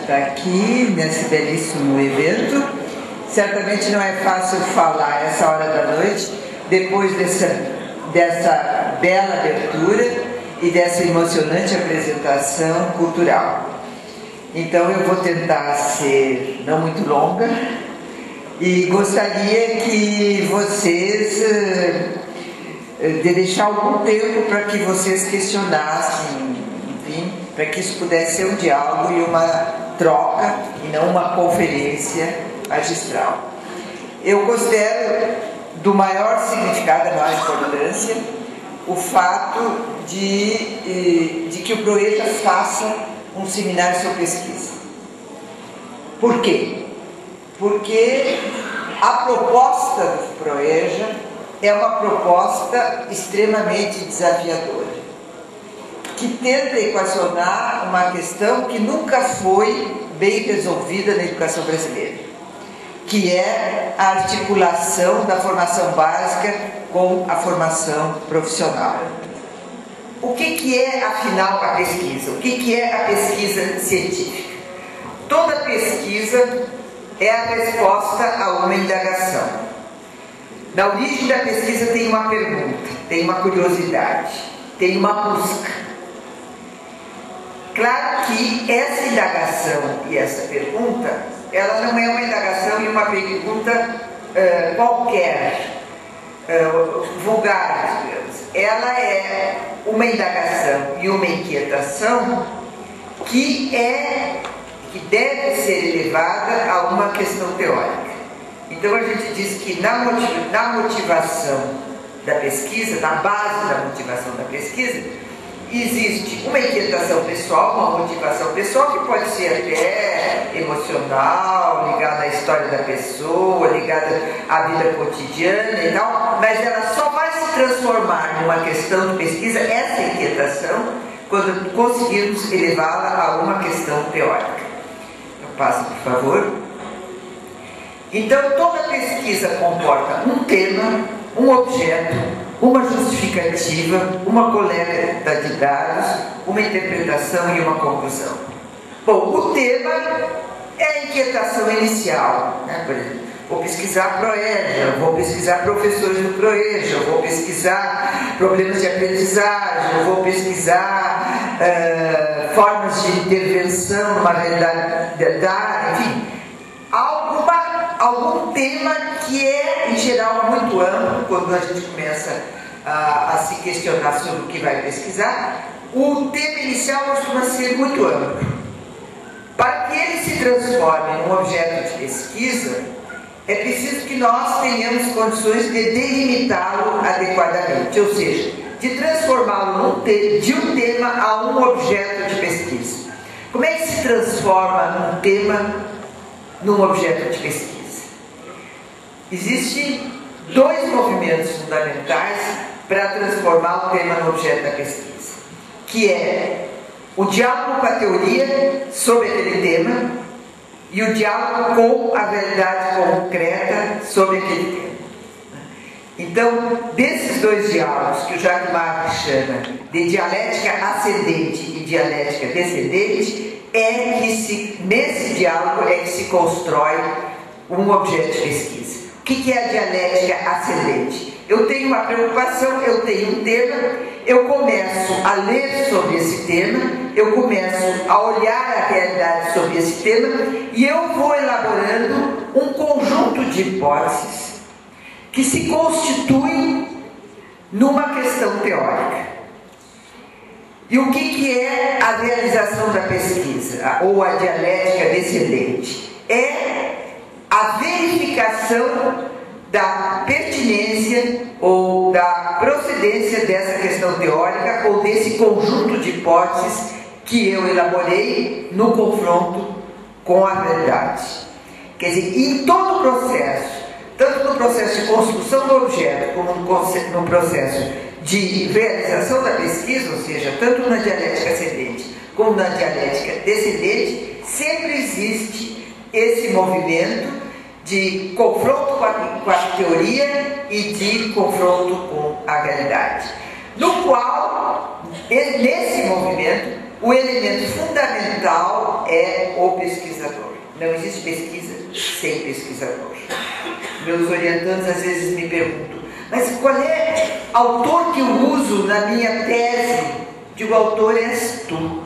estar aqui nesse belíssimo evento. Certamente não é fácil falar essa hora da noite, depois dessa bela abertura e dessa emocionante apresentação cultural. Então eu vou tentar ser não muito longa e gostaria que vocês de deixar algum tempo para que vocês questionassem, enfim, para que isso pudesse ser um diálogo e uma troca e não uma conferência magistral. Eu considero do maior significado, da maior importância, o fato de que o Proeja faça um seminário sobre pesquisa. Por quê? Porque a proposta do Proeja é uma proposta extremamente desafiadora, que tenta equacionar uma questão que nunca foi bem resolvida na educação brasileira, que é a articulação da formação básica com a formação profissional. O que é, afinal, a pesquisa? O que é a pesquisa científica? Toda pesquisa é a resposta a uma indagação. Na origem da pesquisa tem uma pergunta, tem uma curiosidade, tem uma busca. Claro que essa indagação e essa pergunta, ela não é uma indagação e uma pergunta qualquer, vulgar, digamos. Ela é uma indagação e uma inquietação que deve ser elevada a uma questão teórica. Então a gente diz que na motivação da pesquisa, na base da motivação da pesquisa, existe uma inquietação pessoal, uma motivação pessoal que pode ser até emocional, ligada à história da pessoa, ligada à vida cotidiana e tal, mas ela só vai se transformar numa questão de pesquisa, essa inquietação, quando conseguirmos elevá-la a uma questão teórica. Então, passe, por favor. Então, toda pesquisa comporta um tema, um objeto, uma justificativa, uma coleta de dados, uma interpretação e uma conclusão. Bom, o tema é a inquietação inicial, né? Por exemplo, vou pesquisar Proeja, vou pesquisar professores do Proeja, vou pesquisar problemas de aprendizagem, vou pesquisar formas de intervenção numa realidade, enfim, algum tema que é, em geral, muito amplo. Quando a gente começa a se questionar sobre o que vai pesquisar, o tema inicial costuma ser muito amplo. Para que ele se transforme num objeto de pesquisa, é preciso que nós tenhamos condições de delimitá-lo adequadamente, ou seja, de transformá-lo de um tema a um objeto de pesquisa. Como é que se transforma um tema num objeto de pesquisa? Existem dois movimentos fundamentais para transformar o tema no objeto da pesquisa, que é o diálogo com a teoria sobre aquele tema e o diálogo com a verdade concreta sobre aquele tema. Então, desses dois diálogos, que o Jacques Marx chama de dialética ascendente e dialética descendente, nesse diálogo é que se constrói um objeto de pesquisa. O que é a dialética ascendente? Eu tenho uma preocupação, eu tenho um tema, eu começo a ler sobre esse tema, eu começo a olhar a realidade sobre esse tema e eu vou elaborando um conjunto de hipóteses que se constituem numa questão teórica. E o que é a realização da pesquisa, ou a dialética descendente? É a verificação da pertinência ou da procedência dessa questão teórica ou desse conjunto de hipóteses que eu elaborei no confronto com a realidade. Quer dizer, em todo o processo, tanto no processo de construção do objeto como no processo de realização da pesquisa, ou seja, tanto na dialética ascendente como na dialética descendente, sempre existe esse movimento de confronto com a teoria e de confronto com a realidade, no qual, nesse movimento, o elemento fundamental é o pesquisador. Não existe pesquisa sem pesquisador. Meus orientandos às vezes me perguntam, mas qual é o autor que eu uso na minha tese? Digo, o autor és tu.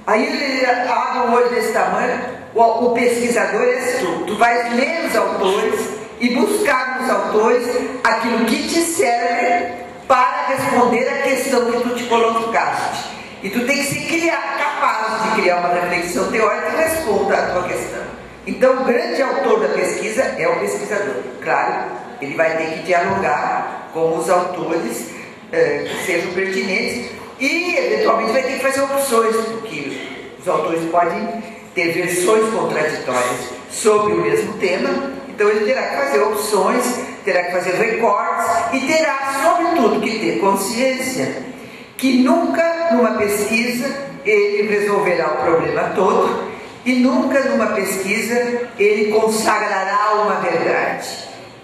Aí ele abre um olho desse tamanho, o pesquisador és tu. Tu vais ler os autores e buscar nos autores aquilo que te serve para responder a questão que tu te colocaste. E tu tem que ser capaz de criar uma reflexão teórica que responda à tua questão. Então, o grande autor da pesquisa é o pesquisador. Claro, ele vai ter que dialogar com os autores que sejam pertinentes e, eventualmente, vai ter que fazer opções, porque os autores podem ter versões contraditórias sobre o mesmo tema. Então, ele terá que fazer opções, terá que fazer recortes e terá, sobretudo, que ter consciência que nunca numa pesquisa ele resolverá o problema todo e nunca numa pesquisa ele consagrará uma verdade.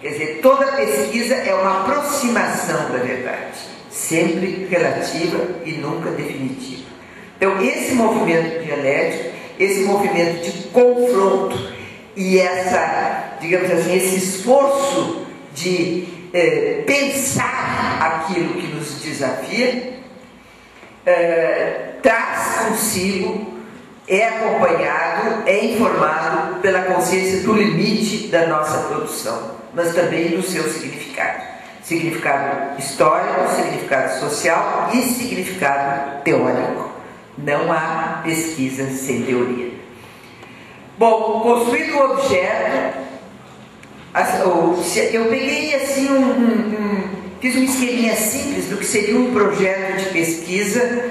Quer dizer, toda pesquisa é uma aproximação da verdade, sempre relativa e nunca definitiva. Então, esse movimento dialético, esse movimento de confronto e essa, digamos assim, esse esforço de pensar aquilo que nos desafia, traz consigo, é acompanhado, é informado pela consciência do limite da nossa produção, mas também do seu significado. Significado histórico, significado social e significado teórico. Não há pesquisa sem teoria. Bom, construindo o objeto, eu peguei assim fiz um esqueminha simples do que seria um projeto de pesquisa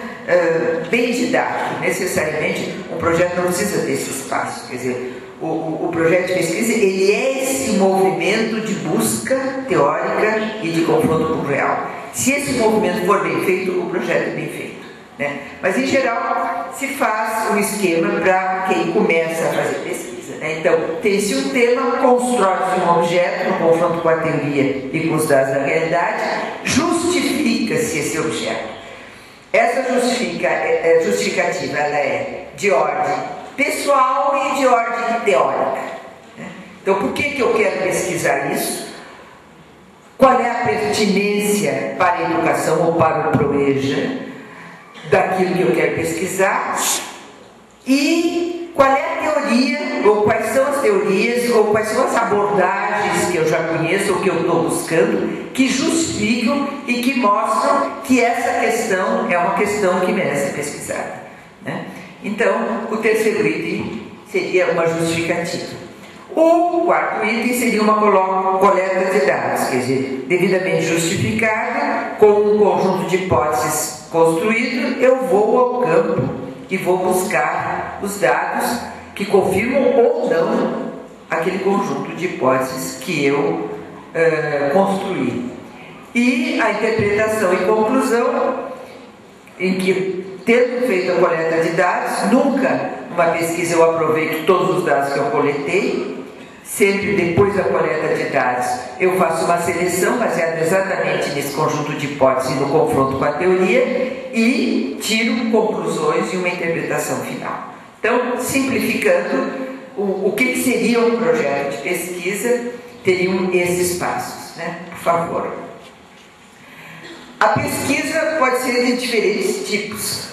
bem didático. Necessariamente, um projeto não precisa desse espaço. Quer dizer, o projeto de pesquisa ele é esse movimento de busca teórica e de confronto com o real. Se esse movimento for bem feito, o projeto é bem feito. Né? Mas, em geral, se faz um esquema para quem começa a fazer pesquisa. Né? Então, tem-se um tema, constrói-se um objeto no confronto com a teoria e com os dados da realidade, justifica-se esse objeto. Essa justificativa ela é de ordem pessoal e de ordem teórica. Né? Então, por que eu quero pesquisar isso? Qual é a pertinência para a educação ou para o PROEJA daquilo que eu quero pesquisar? E qual é a teoria, ou quais são as teorias, ou quais são as abordagens que eu já conheço ou que eu estou buscando, que justificam e que mostram que essa questão é uma questão que merece ser pesquisada. Né? Então, o terceiro item seria uma justificativa. O quarto item seria uma coleta de dados, quer dizer, devidamente justificada, com um conjunto de hipóteses construído, eu vou ao campo e vou buscar os dados que confirmam ou não aquele conjunto de hipóteses que eu construí. E a interpretação e conclusão, em que, tendo feito a coleta de dados, nunca numa pesquisa eu aproveito todos os dados que eu coletei. Sempre depois da coleta de dados eu faço uma seleção baseada exatamente nesse conjunto de hipóteses no confronto com a teoria e tiro conclusões e uma interpretação final. Então, simplificando, o que seria um projeto de pesquisa teriam esses passos, né? Por favor. A pesquisa pode ser de diferentes tipos.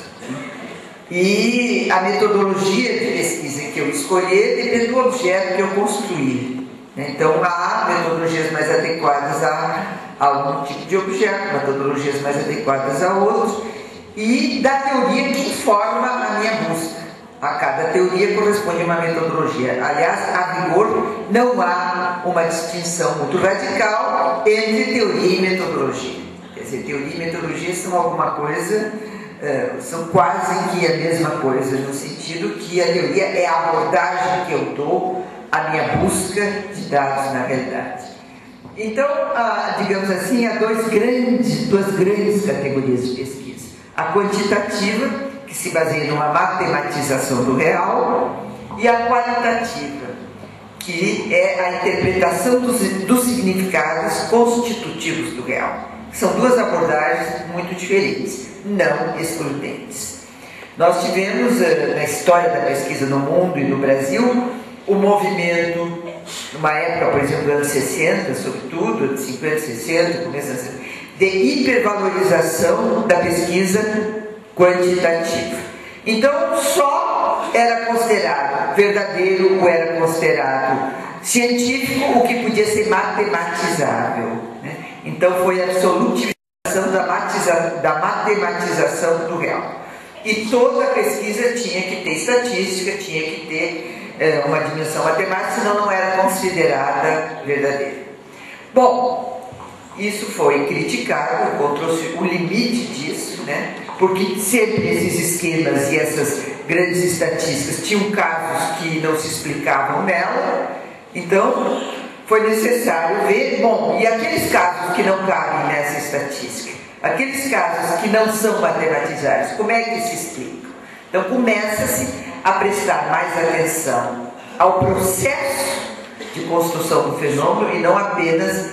E a metodologia de pesquisa que eu escolher depende do objeto que eu construir. Então, há metodologias mais adequadas a um tipo de objeto, metodologias mais adequadas a outros, e da teoria que informa a minha busca. A cada teoria corresponde a uma metodologia. Aliás, a rigor, não há uma distinção muito radical entre teoria e metodologia. Quer dizer, teoria e metodologia são alguma coisa... são quase que a mesma coisa, no sentido que a teoria é a abordagem que eu dou à minha busca de dados na realidade. Então, digamos assim, há duas grandes categorias de pesquisa. A quantitativa, que se baseia numa matematização do real, e a qualitativa, que é a interpretação dos significados constitutivos do real. São duas abordagens muito diferentes, não excludentes. Nós tivemos, na história da pesquisa no mundo e no Brasil, o movimento, numa época, por exemplo, dos anos 60, sobretudo, anos 50, 60, começo dos anos 60, de hipervalorização da pesquisa quantitativa. Então, só era considerado verdadeiro ou era considerado científico o que podia ser matematizável, né? Então, foi a absolutização da matematização do real. E toda pesquisa tinha que ter estatística, tinha que ter uma dimensão matemática, senão não era considerada verdadeira. Bom, isso foi criticado, encontrou-se o limite disso, né? Porque sempre esses esquemas e essas grandes estatísticas tinham casos que não se explicavam nela, então foi necessário ver, bom, e aqueles casos que não cabem nessa estatística? Aqueles casos que não são matematizáveis, como é que se explica? Então começa-se a prestar mais atenção ao processo de construção do fenômeno e não apenas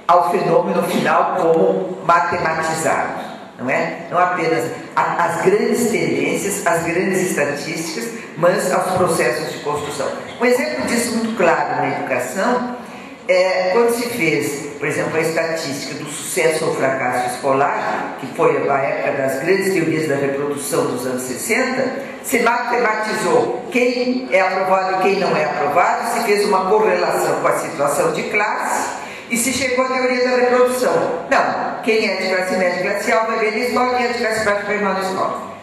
ao fenômeno final como matematizado, não é? Não apenas as grandes tendências, as grandes estatísticas, mas aos processos de construção. Um exemplo disso muito claro na educação é quando se fez, por exemplo, a estatística do sucesso ou fracasso escolar, que foi a época das grandes teorias da reprodução dos anos 60, se matematizou quem é aprovado e quem não é aprovado, se fez uma correlação com a situação de classe e se chegou à teoria da reprodução. Não, quem é de classe média e classe alta vai bem na escola, quem é de classe baixa vai mal na escola.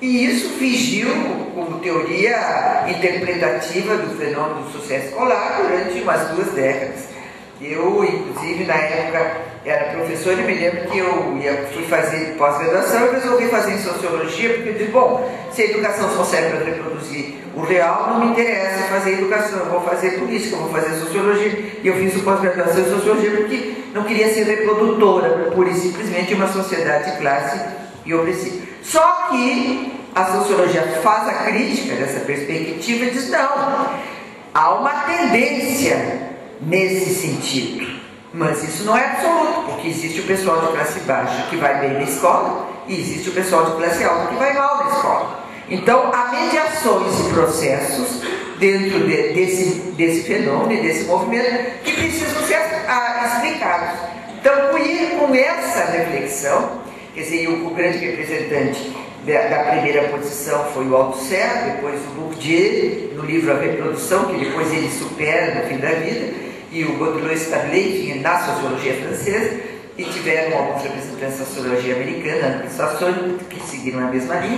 E isso vigiu como teoria interpretativa do fenômeno do sucesso escolar durante umas 2 décadas. Eu, inclusive, na época, era professor e me lembro que eu fui fazer pós-graduação e resolvi fazer em sociologia, porque eu disse, bom, se a educação só serve para reproduzir o real, não me interessa fazer educação, eu vou fazer política, eu vou fazer sociologia. E eu fiz o pós-graduação em sociologia porque não queria ser reprodutora, pura e simplesmente de uma sociedade de classe e opressiva. Só que a sociologia faz a crítica dessa perspectiva e diz, não, há uma tendência nesse sentido, mas isso não é absoluto, porque existe o pessoal de classe baixa que vai bem na escola e existe o pessoal de classe alta que vai mal na escola. Então há mediações e processos dentro desse fenômeno e desse movimento que precisam ser explicados. Então com essa reflexão, quer dizer, o grande representante da primeira posição foi o Althusser, depois o Bourdieu, no livro A Reprodução, que depois ele supera no fim da vida, e o Godelot Stablé na sociologia francesa, e tiveram alguns representantes da sociologia americana, que seguiram a mesma linha.